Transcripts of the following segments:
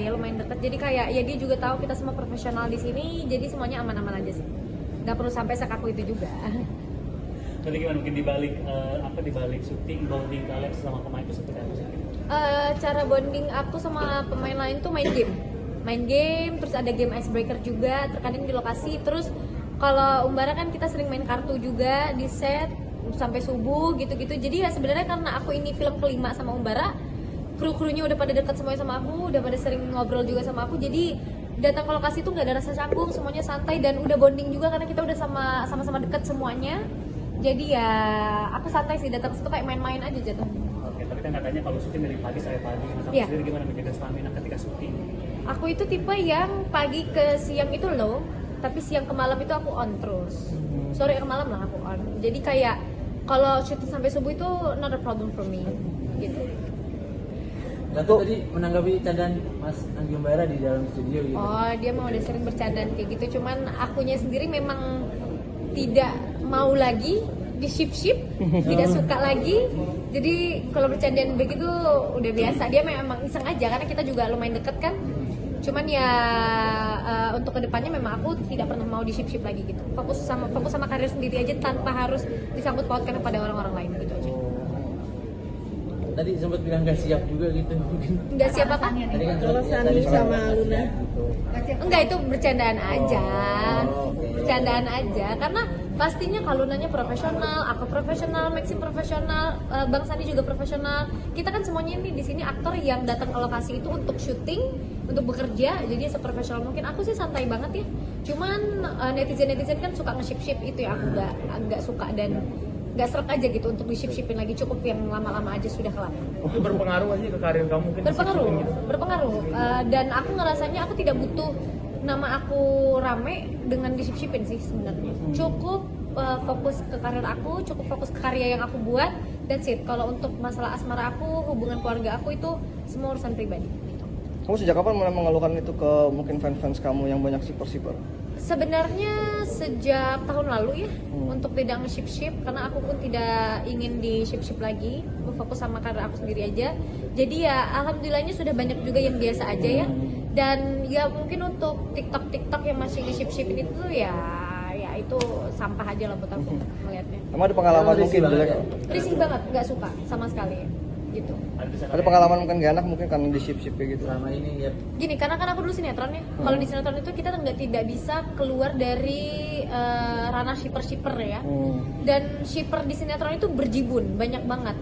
ya, lumayan dekat. Jadi kayak ya dia juga tahu kita semua profesional di sini, jadi semuanya aman-aman aja sih. Nggak perlu sampai sekaku itu juga. Nanti gimana mungkin di balik syuting bonding kalian sama pemain itu seperti apa sih? Cara bonding aku sama pemain lain tuh main game, terus ada game icebreaker juga, terkadang di lokasi. Terus kalau Umbara kan kita sering main kartu juga di set sampai subuh gitu-gitu. Jadi ya sebenarnya karena aku ini film kelima sama Umbara, kru-krunya udah pada dekat semuanya sama aku, udah pada sering ngobrol juga sama aku. Jadi datang ke lokasi tuh nggak ada rasa canggung, semuanya santai dan udah bonding juga karena kita udah sama-sama dekat semuanya. Jadi ya aku santai sih, datang situ kayak main-main aja jatuh. Oke, tapi kan katanya kalau syuting dari pagi sampai pagi, kamu Iya. sendiri gimana menjaga stamina ketika syuting? Aku itu tipe yang pagi ke siang itu low, tapi siang ke malam itu aku on terus. Sore ke malam lah aku on. Jadi kayak kalau syuting sampai subuh itu not a problem for me gitu. Gatot tadi menanggapi candaan Mas Anggi Umbara di dalam studio gitu. Oh, dia mau udah sering bercandaan kayak gitu, cuman akunya sendiri memang tidak mau lagi di ship tidak suka lagi. Jadi kalau bercandaan begitu udah biasa. Dia memang iseng aja karena kita juga lumayan deket kan. Cuman ya untuk kedepannya memang aku tidak pernah mau di ship lagi gitu. Fokus sama karir sendiri aja tanpa harus disangkut pautkan kepada orang-orang lain gitu aja. Tadi sempat bilang gak siap juga gitu mungkin. Nggak siap apa? Tadi kan Kalau tadi Sandi sama Luna. gitu. Enggak, itu bercandaan aja. Bercandaan aja karena pastinya kalau Lunanya profesional, aku profesional, Maxim profesional, Bang Sandi juga profesional. Kita kan semuanya ini di sini aktor yang datang ke lokasi itu untuk syuting, untuk bekerja, jadi seprofesional mungkin. Aku sih santai banget ya. Cuman netizen kan suka nge-ship itu ya, aku agak suka dan nggak serak aja gitu untuk di-ship-shipin lagi, cukup yang lama-lama aja sudah kelar. Itu berpengaruh aja ke karir kamu mungkin? Berpengaruh. Dan aku ngerasanya aku tidak butuh nama aku rame dengan di-ship-shipin sih sebenarnya. Cukup fokus ke karir aku, cukup fokus ke karya yang aku buat, that's it. Kalau untuk masalah asmara aku, hubungan keluarga aku itu semua urusan pribadi. Kamu sejak kapan mulai mengeluhkan itu ke mungkin fans-fans kamu yang banyak shipper? Sebenarnya sejak tahun lalu ya, untuk tidak nge-ship karena aku pun tidak ingin di ship lagi, aku fokus sama karir aku sendiri aja. Jadi ya alhamdulillahnya sudah banyak juga yang biasa aja ya. Dan ya mungkin untuk TikTok yang masih di ship-shipin itu ya itu sampah aja lah buat aku melihatnya. Emang ada pengalaman Risih mungkin banget jelek? ya? Risih banget, nggak suka sama sekali gitu. Ada pengalaman mungkin gak enak mungkin karena di ship kayak gitu? Selama ini ya Gini, karena kan aku dulu sinetron ya. Kalau di sinetron itu kita tidak bisa keluar dari ranah shipper ya. Dan shipper di sinetron itu berjibun, banyak banget.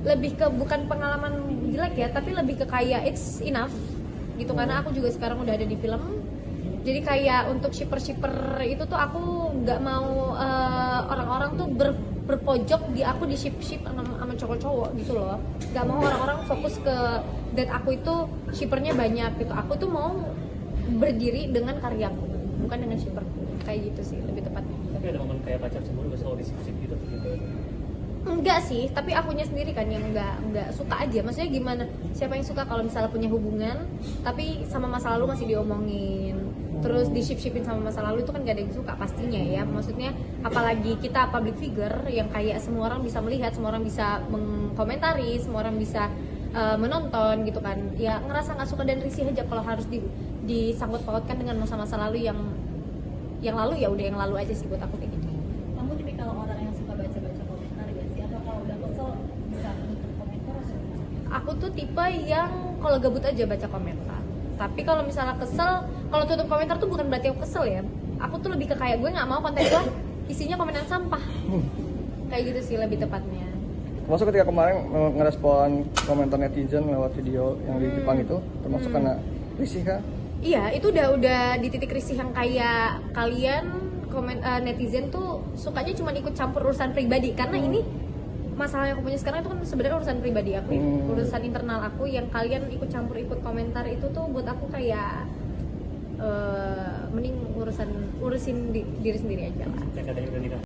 Lebih ke bukan pengalaman jelek ya, tapi lebih ke kayak it's enough gitu. Karena aku juga sekarang udah ada di film. Jadi kayak untuk shipper itu tuh aku nggak mau orang-orang tuh berpojok di aku di ship sama cowok-cowok gitu loh. Nggak mau orang-orang fokus ke date aku itu shippernya banyak gitu. Aku tuh mau berdiri dengan karyaku, bukan dengan shipper. Kayak gitu sih lebih tepatnya. Tapi ada momen kayak pacar cemburu gak selalu disip gitu? Enggak sih, tapi akunya sendiri kan yang enggak suka aja. Maksudnya gimana? Siapa yang suka kalau misalnya punya hubungan tapi sama masa lalu masih diomongin, terus di ship-shipin sama masa lalu, itu kan gak ada yang suka pastinya ya. Maksudnya apalagi kita public figure yang kayak semua orang bisa melihat, semua orang bisa mengkomentari, semua orang bisa menonton gitu kan. Ya ngerasa nggak suka dan risih aja kalau harus disangkut pautkan dengan masa-masa lalu yang lalu. Ya udah yang lalu aja sih buat aku kayak gitu. Kamu tipikal orang yang suka baca-baca komentar gak sih? Atau kalau udah kesel bisa nutup komentar atau gimana? Aku tuh tipe yang kalau gabut aja baca komentar. Tapi kalau misalnya kesel, kalau tutup komentar tuh bukan berarti aku kesel ya. Aku tuh lebih ke kayak gue nggak mau konten gue isinya komentar sampah. Kayak gitu sih lebih tepatnya. Termasuk ketika kemarin ngerespon komentar netizen lewat video yang di Jepang itu, termasuk karena risih kah? Iya, itu udah di titik risih yang kayak kalian netizen tuh sukanya cuma ikut campur urusan pribadi. Karena ini masalah yang aku punya sekarang itu kan sebenarnya urusan pribadi aku, urusan internal aku, yang kalian ikut campur ikut komentar itu tuh buat aku kayak mending urusin diri sendiri aja lah. Kayak katanya udah nikah.